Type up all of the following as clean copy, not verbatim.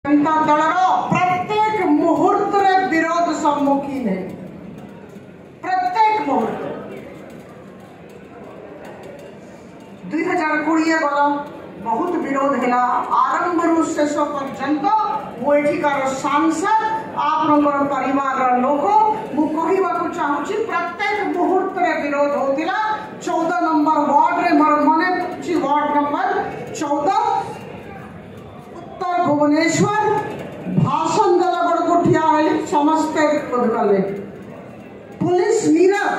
जनता दलर प्रत्येक मुहूर्त विरोध सम्मुखीन है। प्रत्येक मुहूर्त 2020 गला बहुत विरोध है आरंभ रु शेष पर्यंत मुझार सांसद आप परिवार लोक मुझे चाहूँगी प्रत्येक मुहूर्त विरोध होता 14 नंबर वार्ड रे मोर मन वार्ड नंबर 14 उत्तर भुवनेश्वर भाषण देला बड़को ठिया है समस्ते विरोध कले पुलिस नीरव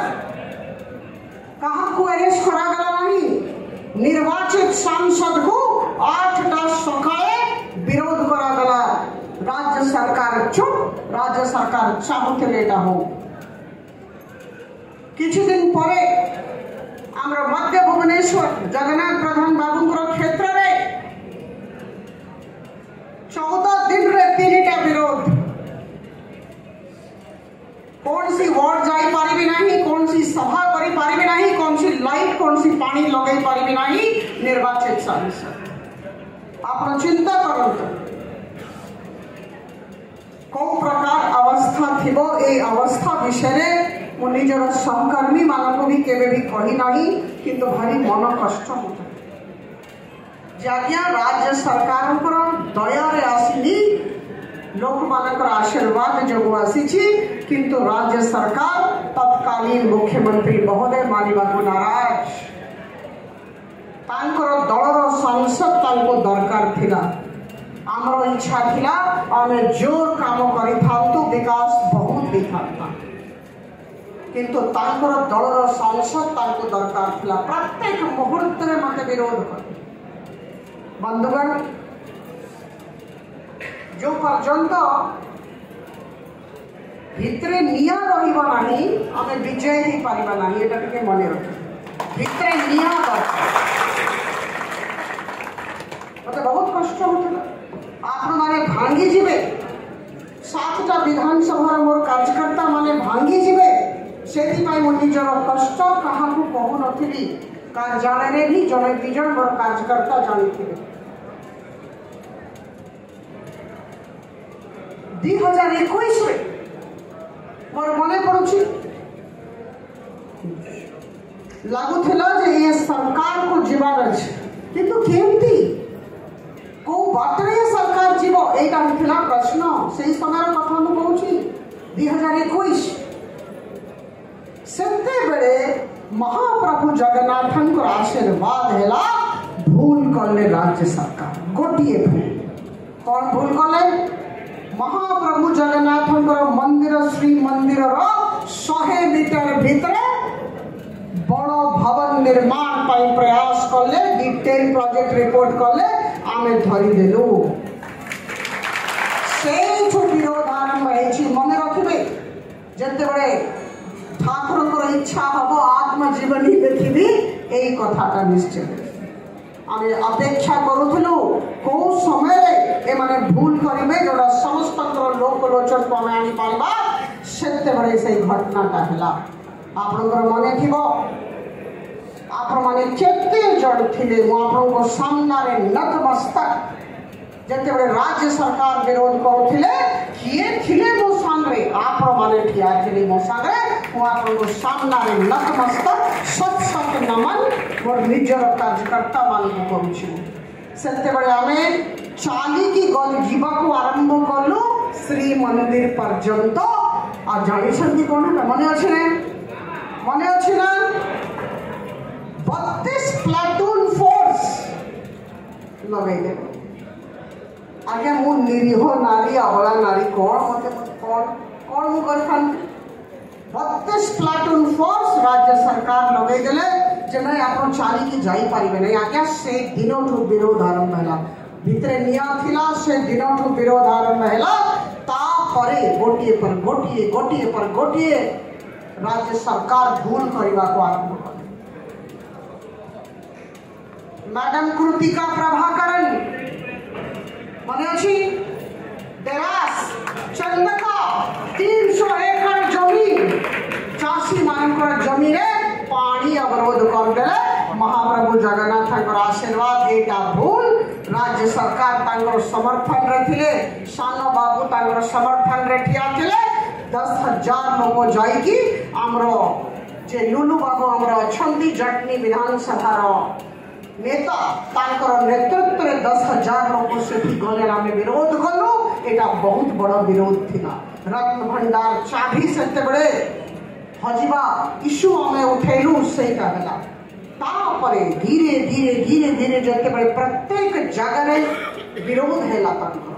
कहा को अरेस्ट करा गला नहीं निर्वाचित सांसद को 8 सकाळे विरोध करा गला राज्य सरकार चुप राज्य सरकार चाहूले हो किछि दिन परे आमर मध्य भुवनेश्वर जगन्नाथ प्रधान बाबू क्षेत्र रे 14 दिन रे 3टा विरोध कौन सी वार्ड जाई पारिबी नहीं कौन सी सभा करी पारिबी नहीं कौन सी लाइट कौन सी पानी लगाई पारिबी नहीं निर्वाचित सांसद आप चिंता करंतु कौ प्रकार अवस्था थिबो ए अवस्था विषय मो निजर सहकर्मी मानक भी केबे भी कही नाही किंतु भारी मन कष्ट होता जाज्ञा राज्य सरकार पर दया रे आसीनी लोक मानकर आशीर्वाद जो आसी किंतु राज्य सरकार तत्कालीन मुख्यमंत्री महोदय मानिबा को नाराज तांकर दलर सांसद तांको दरकार थिला आमर इच्छा थिला आमे जोर काम करि थांतु विकास बहुत दिखाता किंतु तांकर दलर सांसद तांको दरकार थिला प्रत्येक मुहूर्त रे मते विरोध कर बंधुगण जो पर्यंत भितरे निया रहिबा नाही आमे विजय ही पारिबा नाही एटा टिके मने रख भितरे निया मते बहुत कष्ट होतला आप माने भांगी जीवे 7टा विधानसभा मोर कार्यकर्ता माने भांगी जीवे सेति पाई मो निजर कष्ट कहा को कहू नथिली कार्यालय रे भी जने दिजन मोर कार्यकर्ता जानिथिले 2021 रे मोर मने पड़ुछि लागुथिला जे ये सरकार को जीवार अछि किंतु केमती को बाटरे सरकार जीव एटा हिथिला प्रश्न सेही समय कथा मु कहूछि 2021 सेते बेले महाप्रभु जगन्नाथन को आशीर्वाद हैला भूल करले राज्य सरकार गोटिए भूल कौन भूल करले महाप्रभु जगन्नाथन को मंदिर श्री मंदिर रो 100 मीटर भीतर बड़ भवन निर्माण पाई प्रयास करले डिटेल प्रोजेक्ट रिपोर्ट करले आमे धरी देलु से विरोध आरंभ है मन रखिबे जते बड़े ठाकुर को इच्छा हबो आत्मजीवनी देखिबी एई कथाटा निश्चय आमे अपेक्षा करूथलु को समय रे ए माने भूल करिबे जोडा समस्त लोक लोचन को आमे आनी पारबा सेते बड़े से घटनाटा हला आपनकर मने थिबो आप माने केते जण थिले मो आपनको सामना रे नतमस्तक जते बड़े राज्य सरकार विरोध करूथिले किए थिले मो संगे आप माने ठिया थिले मो संगे मो आपनको सामना रे नतमस्तक सत सत नमन मोर निजर कार्यकर्ता मान को करूछि सेते बड़े आमे चाली की गल जीवा को आरंभ करलु श्री मंदिर पर्यंत आ जानि छथि कोन मने अछि ना 32 प्लाटून फोर्स लगे आगे मु निरीह नारी अबला नारी कौन मते कौन मु करथान 32 प्लाटून फोर्स राज्य सरकार लगे देले जेना आपण चाली की जाई पारिबे नै आगे से दिनोठु विरोध आरंभ हैला भितरे निया थिला से दिनोठु विरोध आरंभ हैला ता परे गोटिए पर गोटिए राज्य सरकार भूल करबा को आरंभ कर मैडम कृतिका प्रभाकरन मने अछि देवास चंदका 300 एकड़ जमीन चासी मानकर जमीन पानी अवरोध कर देले महाप्रभु जगन्नाथ आशीर्वाद एटा भूल राज्य राज्य सरकार तांगर समर्थन रे थिले सानो बाबू तांगर समर्थन रे ठिया थिले 10,000 लोक जाईकी हमरो जे लुलु बाबू हमरो अछंती जटनी विधानसभा रो नेता तांकर नेतृत्व रे 10,000 लोक सेठी गले आमे विरोध कलु एटा बहुत बड़ विरोध थिला रत्न भंडार चाभी सेते बड़े हजिबा इशू आमे उठेलु सेटा हला तापरे धीरे धीरे धीरे धीरे जते बड़े प्रत्येक जगह रे विरोध हैला तांकर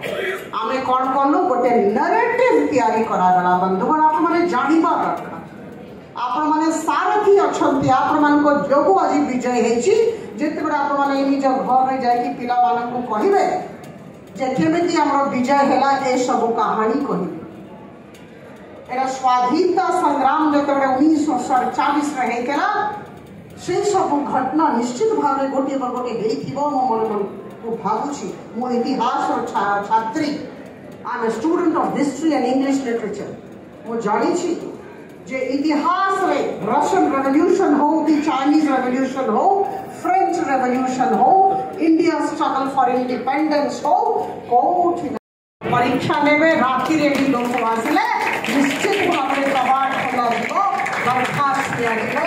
आमे कोन कोन गोटे नैरेटिव तैयारी करा गला बंधुगण आप माने जानिबा दरकार आपण माने सारथी अछंती आपण मान को जोगु आज विजय हेची जते बड़ा आपण माने निज घर रे जाई कि पिला मान को कहिबे जे केमिति हमर विजय हैला ए सब कहानी कहिबे एरा स्वाधीनता संग्राम जते बड़ा 1947 रे हेकेला से सब घटना निश्चित भाव गोटे गोटे हो मो भावुची मो इतिहास और छात्री I am a student of history and English literature मो जानी छी जे इतिहास रे रशियन रेवोल्यूशन हो कि चाइनीज रेवोल्यूशन हो फ्रेंच रेवोल्यूशन हो इंडिया स्ट्रगल फॉर इंडिपेंडेंस हो कोठी परीक्षा नेबे राति रे भी लोक आसले निश्चित भाव कबाड़ खोला दिबो दरखास्त दिया दिबो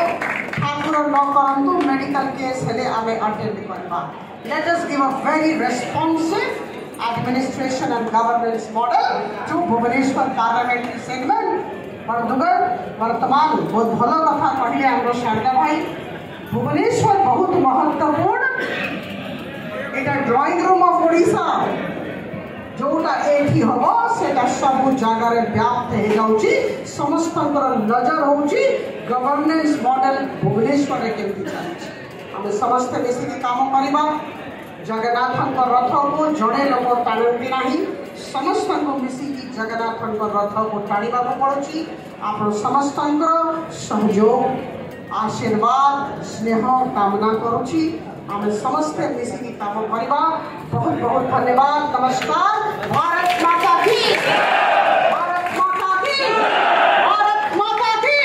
ठाकुर न करंतु मेडिकल केस हेले आमे अटेंड करबा let us give a very responsive administration and governance model to Bhubaneswar parliamentary segment बंधुगण वर्तमान बहुत भलो कथा कहले हमरो शारदा भाई भुवनेश्वर बहुत महत्वपूर्ण एटा ड्राइंग रूम ऑफ ओडिशा जोटा एठी हबो सेटा सब जगह रे व्याप्त हे जाउची समस्तंकर नजर होउची गवर्नेंस मॉडल भुवनेश्वर रे केमति चालछि हम समस्त मिसी के काम करिबा जगन्नाथन रथ को जड़े लोक टाणती नाही समस्त को मिसी की जगन्नाथन रथ को टाणीबा को पड़ुची आप समस्त सहयोग आशीर्वाद स्नेह कामना करुची हम समस्त मिसी की काम करिबा बहुत बहुत धन्यवाद नमस्कार भारत माता की भारत माता की भारत माता की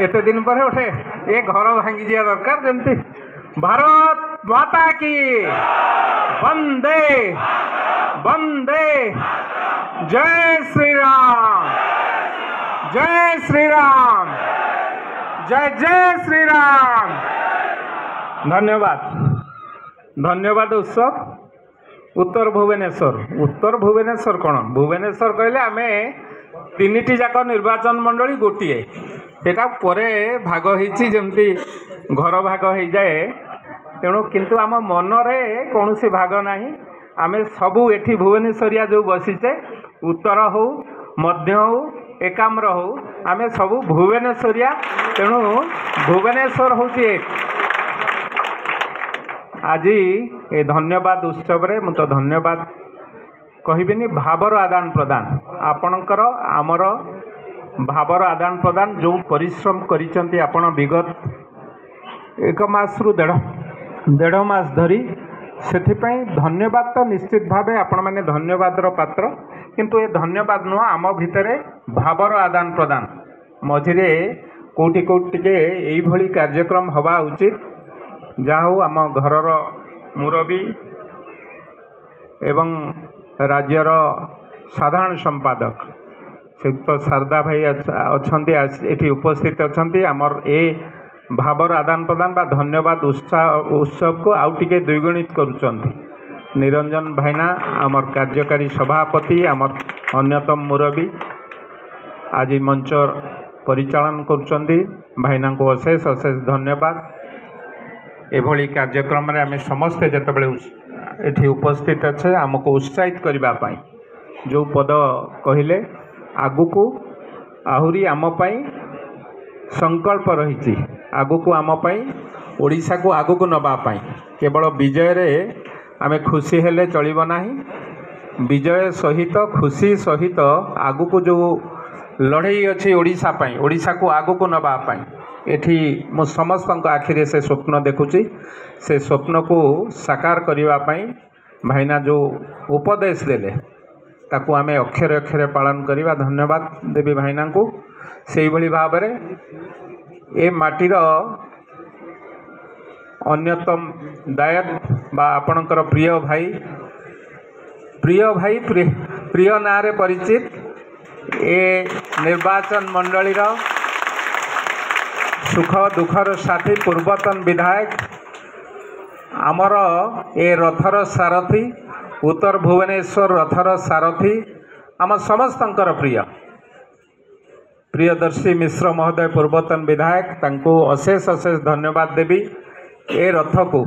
एते दिन पर उठे ए घर भांगी जिया दरकार जमती भारत माता की वंदे वंदे जय श्री राम जय श्री राम जय जय श्री राम। धन्यवाद धन्यवाद उत्सव उत्तर भुवनेश्वर कौन भुवनेश्वर कहले आमे तीनिटी जाक निर्वाचन मंडली गोटे सेटा परे भाग होइछि जेमती घर भाग हो जाए तेणु किंतु आम मनरे कौन सी भाग नहीं आमे सबू एठी भुवनेश्वरिया जो बसीचे उत्तर हो मध्य हो एकाम्र हो आमे सबू भुवनेश्वरिया तेणु भुवनेश्वर होची एक आज ए धन्यवाद उत्सव रे तो धन्यवाद कहबिनी भावर आदान प्रदान आपणकर आमर भावर आदान प्रदान जो परिश्रम करिसंती आपण विगत एक मास रु डेढ़ मास धरी सेथिपाई धन्यवाद तो निश्चित भावे आपण माने धन्यवाद रो पात्र किंतु ए धन्यवाद नुह आम भितरे भावर आदान प्रदान मझिरे कोटी कोटी के एई भली कार्यक्रम हवा उचित जाहो आम घरर मुरबी एवं राज्यर साधारण संपादक श्रीयुक्त शारदा भाई अच्छा एठी उपस्थित अच्छा आमर ए भावर आदान प्रदान बा धन्यवाद उत्सव को आउ टिके द्विगुणित करुचंती निरंजन भाईना आमर कार्यकारी सभापति आमर अन्यतम मुरबी आज मंच परिचालन करुचंती भाईना को अशेष अशेष धन्यवाद। एभली कार्यक्रम रे आमे समस्ते जतबेले एठी उपस्थित अच्छे आमको उत्साहित करबा पाई जो पद कहिले आगु को आहुरी आम पाई संकल्प रही आगु को आम पाई ओडिशा को आगु को नबा पाई केवल विजय रे आमे खुशी हेले चलिबो नाही विजय सहित खुशी सहित आगु को जो लड़ाई अच्छी ओडिशा पाई ओडिशा को आगु को नबा पाई एठी मो समस्त आखिरे से स्वप्न देखुची से स्वप्न को साकार करने पाई भाईना जो उपदेश देले ताकू आमे अक्षरे अक्षरे पालन करवा धन्यवाद देवी भाईना को से भली भाव ए माटीर अन्यतम दायक बा आपणकर प्रिय भाई प्रिय ना रे परिचित ए निर्वाचन मंडलीर सुख दुखर साथी पूर्वतन विधायक आमर ए रथर सारथी उत्तर भुवनेश्वर रथर सारथी आम समस्तंकर प्रियदर्शी मिश्र महोदय पूर्वतन विधायक तांको अशेष अशेष धन्यवाद देवी ए रथ को